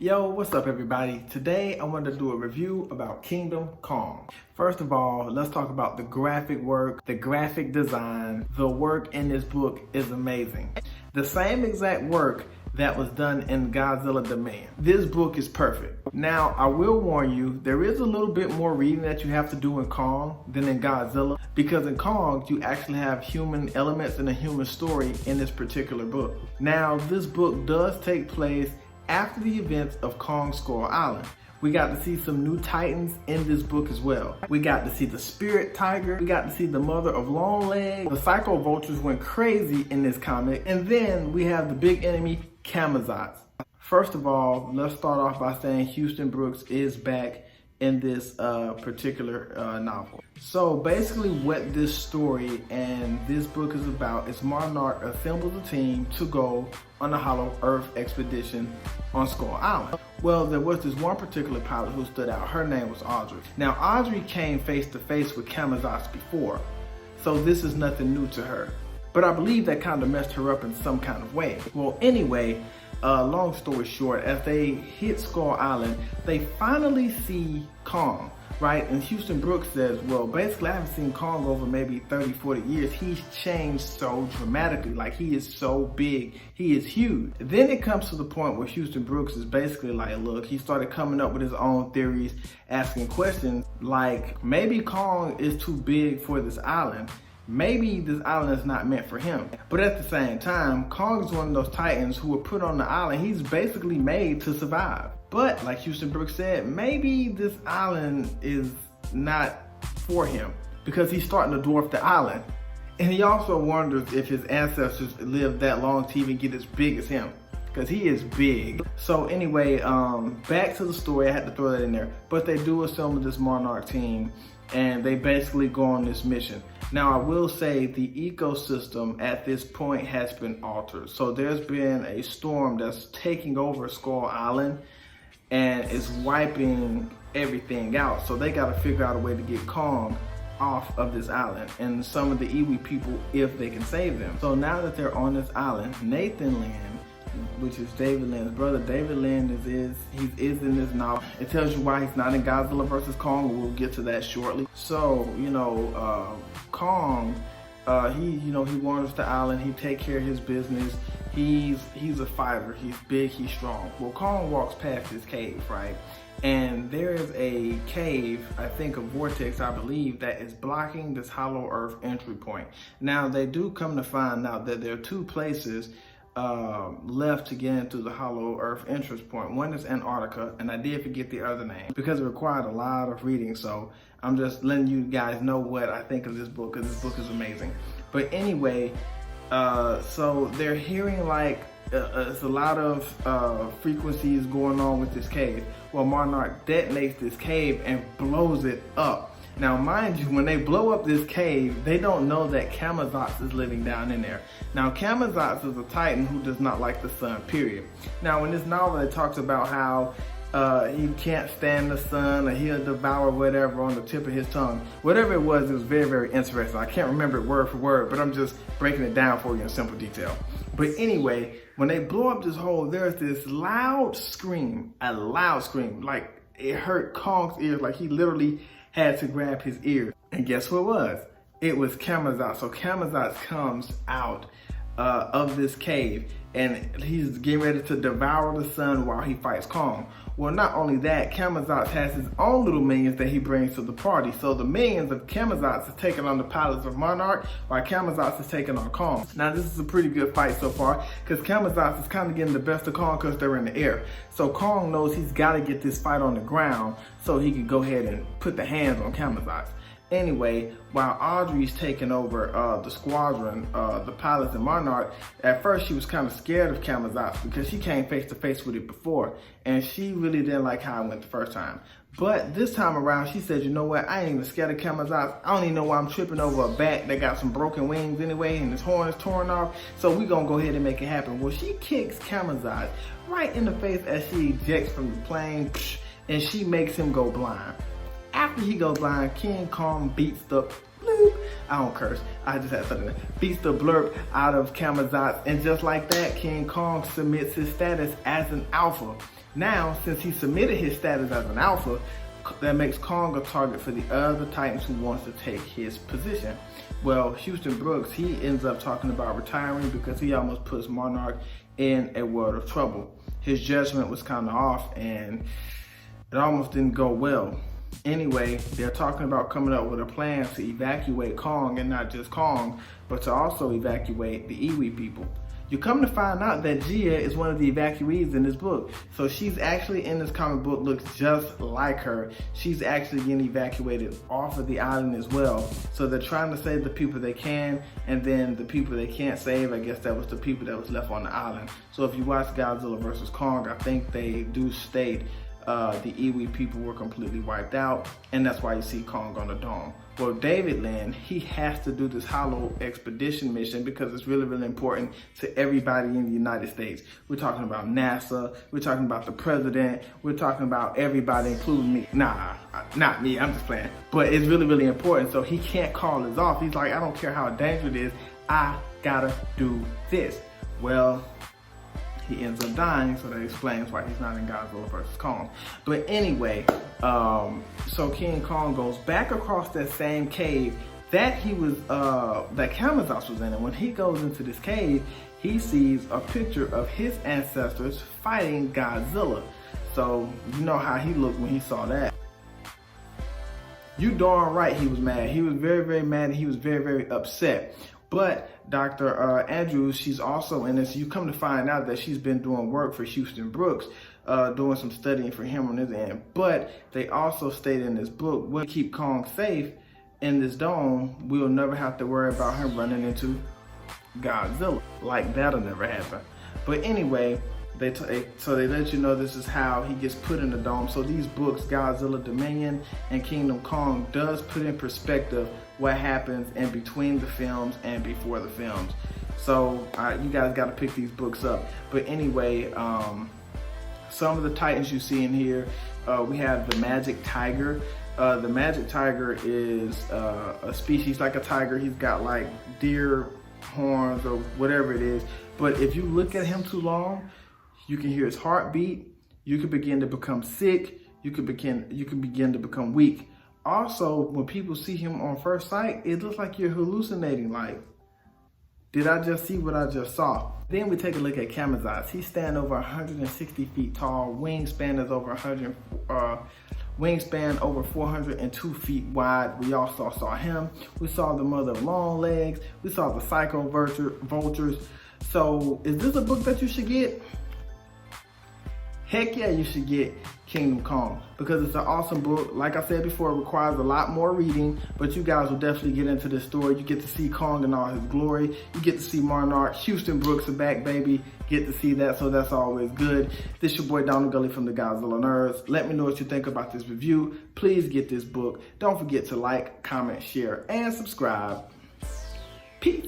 Yo, what's up everybody? Today I wanted to do a review about Kingdom Kong. First of all, let's talk about the graphic work, the graphic design. The work in this book is amazing. The same exact work that was done in Godzilla Dominion. This book is perfect. Now, I will warn you, there is a little bit more reading that you have to do in Kong than in Godzilla, because in Kong, you actually have human elements and a human story in this particular book. Now, this book does take place after the events of Kong Skull Island. We got to see some new titans in this book as well. We got to see the spirit tiger. We got to see the mother of Longleg. The psycho vultures went crazy in this comic. And then we have the big enemy, Camazotz. First of all, let's start off by saying Houston Brooks is back in this particular novel. So basically what this story and this book is about is Monarch assembles a team to go on a Hollow Earth expedition on Skull Island. Well, there was this one particular pilot who stood out. Her name was Audrey. Now Audrey came face to face with Camazotz before, so this is nothing new to her. But I believe that kind of messed her up in some kind of way. Well, anyway, long story short, as they hit Skull Island, they finally see Kong, right? And Houston Brooks says, well, basically I haven't seen Kong over maybe 30, 40 years. He's changed so dramatically. Like, he is so big. He is huge. Then it comes to the point where Houston Brooks is basically like, look, he started coming up with his own theories, asking questions like, maybe Kong is too big for this island. Maybe this island is not meant for him. But at the same time, Kong is one of those titans who were put on the island. He's basically made to survive. But like Houston Brooks said, maybe this island is not for him because he's starting to dwarf the island. And he also wonders if his ancestors lived that long to even get as big as him, because he is big. So anyway, back to the story. I had to throw that in there. But they do assemble this Monarch team and they basically go on this mission. Now, I will say the ecosystem at this point has been altered. So there's been a storm that's taking over Skull Island and is wiping everything out. So they got to figure out a way to get Kong off of this island and some of the Iwi people, if they can save them. So now that they're on this island, Nathan Lynn, which is David Lynn's brother. David Lynn is in this novel. It tells you why he's not in Godzilla vs. Kong. We'll get to that shortly. So, Kong, he wanders the island. He take care of his business. He's a fighter. He's big. He's strong. Well, Kong walks past this cave, right? And there is a cave, I think a vortex, I believe, that is blocking this Hollow Earth entry point. Now, they do come to find out that there are two places left to get into the Hollow Earth entrance point. One is Antarctica, and I did forget the other name because it required a lot of reading. So I'm just letting you guys know what I think of this book, because this book is amazing. But anyway, so they're hearing like it's a lot of frequencies going on with this cave. Well, Monarch detonates this cave and blows it up. Now, mind you, when they blow up this cave, they don't know that Camazotz is living down in there. Now, Camazotz is a titan who does not like the sun, period. Now, in this novel, it talks about how he can't stand the sun, or he'll devour whatever on the tip of his tongue. Whatever it was very, very interesting. I can't remember it word for word, but I'm just breaking it down for you in simple detail. But anyway, when they blow up this hole, there's this loud scream, like it hurt Kong's ears, like he literally had to grab his ear. And guess who it was? It was Camazotz. So Camazotz comes out of this cave and he's getting ready to devour the sun while he fights Kong. Well, not only that, Camazotz has his own little minions that he brings to the party. So the minions of Camazotz is taking on the pilots of Monarch, while Camazotz is taking on Kong. Now, this is a pretty good fight so far, because Camazotz is kind of getting the best of Kong because they're in the air. So Kong knows he's got to get this fight on the ground so he can go ahead and put the hands on Camazotz. Anyway, while Audrey's taking over the squadron, the pilots and Monarch, at first she was kind of scared of Camazotz because she came face to face with it before, and she really didn't like how it went the first time. But this time around, she said, you know what, I ain't even scared of Camazotz. I don't even know why I'm tripping over a bat that got some broken wings anyway, and his horn is torn off, so we gonna go ahead and make it happen. Well, she kicks Camazotz right in the face as she ejects from the plane, and she makes him go blind. After he goes blind, King Kong beats the bloop I don't curse. I just had something. Beats the blurb out of Camazotz, and just like that, King Kong submits his status as an alpha. Now, since he submitted his status as an alpha, that makes Kong a target for the other Titans who wants to take his position. Well, Houston Brooks, he ends up talking about retiring because he almost puts Monarch in a world of trouble. His judgment was kind of off and it almost didn't go well. Anyway, they're talking about coming up with a plan to evacuate Kong, and not just Kong, but to also evacuate the Iwi people. You come to find out that Gia is one of the evacuees in this book. So she's actually in this comic book, looks just like her. She's actually getting evacuated off of the island as well. So they're trying to save the people they can, and then the people they can't save, I guess that was the people that was left on the island. So if you watch Godzilla vs. Kong, I think they do state the Iwi people were completely wiped out, and that's why you see Kong on the dome. Well, David Lin, he has to do this hollow expedition mission because it's really, really important to everybody in the United States. We're talking about NASA, we're talking about the president, we're talking about everybody, including me. Nah, not me, I'm just playing. But it's really, really important, so he can't call this off. He's like, I don't care how dangerous it is, I gotta do this. Well, he ends up dying, so that explains why he's not in Godzilla vs. Kong. But anyway, so King Kong goes back across that same cave that he was, that Camazotz was in. And when he goes into this cave, he sees a picture of his ancestors fighting Godzilla. So you know how he looked when he saw that. You darn right he was mad. He was very, very mad, and he was very, very upset. But Dr. Andrews, she's also in this. You come to find out that she's been doing work for Houston Brooks, doing some studying for him on his end. But they also state in this book, we'll keep Kong safe in this dome. We'll never have to worry about him running into Godzilla. Like, that'll never happen. But anyway, so they let you know this is how he gets put in the dome. So these books, Godzilla Dominion and Kingdom Kong, does put in perspective what happens in between the films and before the films. So you guys got to pick these books up. But anyway, some of the Titans you see in here, we have the Magic Tiger. The Magic Tiger is a species like a tiger. He's got like deer horns or whatever it is. But if you look at him too long, you can hear his heartbeat. You can begin to become sick. You can begin to become weak. Also, when people see him on first sight, it looks like you're hallucinating. Like, did I just see what I just saw? Then we take a look at Camazotz. He stands over 160 feet tall. Wingspan is over wingspan over 402 feet wide. We also saw him. We saw the mother of long legs. We saw the psycho vultures. So, is this a book that you should get? Heck yeah, you should get Kingdom Kong because it's an awesome book. Like I said before, it requires a lot more reading, but you guys will definitely get into this story. You get to see Kong in all his glory. You get to see Monarch. Houston Brooks are back, baby. Get to see that, so that's always good. This your boy Down the Gully from the Godzilla Nerds. Let me know what you think about this review. Please get this book. Don't forget to like, comment, share, and subscribe. Peace.